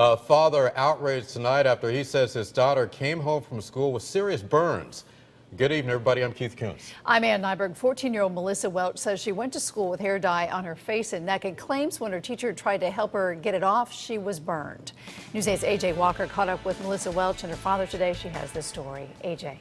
A father outraged tonight after he says his daughter came home from school with serious burns. Good evening, everybody. I'm Keith Coons. I'm Ann Nyberg. 14-year-old Melissa Welch says she went to school with hair dye on her face and neck and claims when her teacher tried to help her get it off, she was burned. News 8's AJ Walker caught up with Melissa Welch and her father today. She has this story. AJ.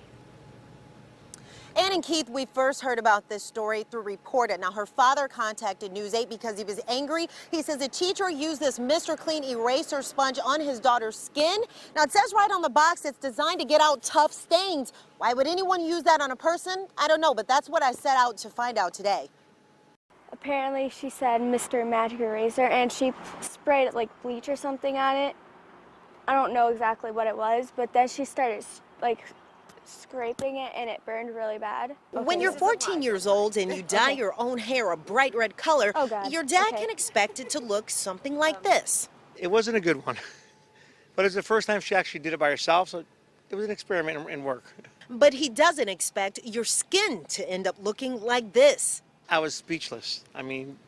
Ann and Keith, we first heard about this story through Reported. Now, her father contacted News 8 because he was angry. He says a teacher used this Mr. Clean eraser sponge on his daughter's skin. Now, it says right on the box it's designed to get out tough stains. Why would anyone use that on a person? I don't know, but that's what I set out to find out today. Apparently, she said Mr. Magic Eraser, and she sprayed like bleach or something on it. I don't know exactly what it was, but then she started like scraping it and it burned really bad. When you're 14 years old and you dye your own hair a bright red color, your dad can expect it to look something like this. It wasn't a good one, but it's the first time she actually did it by herself, so it was an experiment in work. But he doesn't expect your skin to end up looking like this. I was speechless. I mean,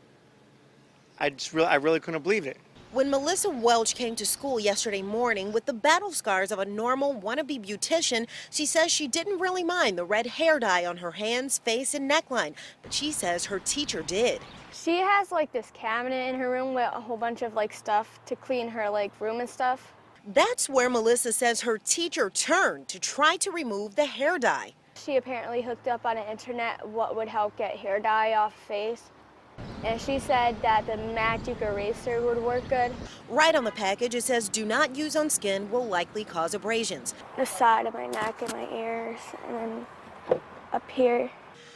I really couldn't believe it. When Melissa Welch came to school yesterday morning with the battle scars of a normal wannabe beautician, she says she didn't really mind the red hair dye on her hands, face, and neckline, but she says her teacher did. She has like this cabinet in her room with a whole bunch of like stuff to clean her like room and stuff. That's where Melissa says her teacher turned to try to remove the hair dye. She apparently hooked up on the internet what would help get hair dye off face. And she said that the magic eraser would work good. Right on the package, it says do not use on skin, will likely cause abrasions. The side of my neck and my ears, and then up here.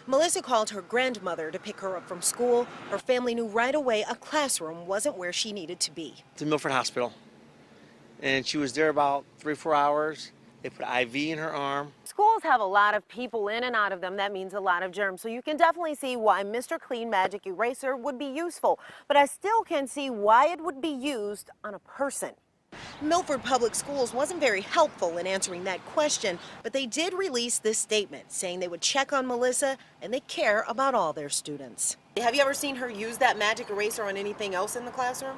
Melissa called her grandmother to pick her up from school. Her family knew right away a classroom wasn't where she needed to be. To Milford Hospital, and she was there about 3 or 4 hours. They put an IV in her arm. Schools have a lot of people in and out of them. That means a lot of germs. So you can definitely see why Mr. Clean Magic Eraser would be useful. But I still can see why it would be used on a person. Milford Public Schools wasn't very helpful in answering that question, but they did release this statement saying they would check on Melissa and they care about all their students. Have you ever seen her use that magic eraser on anything else in the classroom?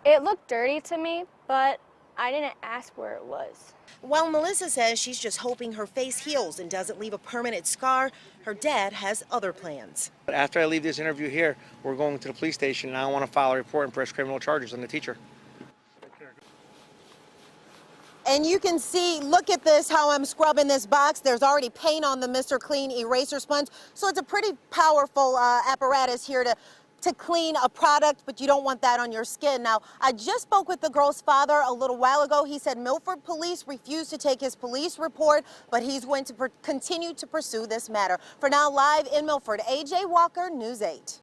It looked dirty to me, but I didn't ask where it was. While Melissa says she's just hoping her face heals and doesn't leave a permanent scar, her dad has other plans. But after I leave this interview here, we're going to the police station, and I want to file a report and press criminal charges on the teacher. And you can see, look at this, how I'm scrubbing this box. There's already paint on the Mr. Clean eraser sponge. So it's a pretty powerful apparatus here to clean a product, but you don't want that on your skin. Now, I just spoke with the girl's father a little while ago. He said Milford police refused to take his police report, but he's going to continue to pursue this matter. For now, live in Milford, AJ Walker, News 8.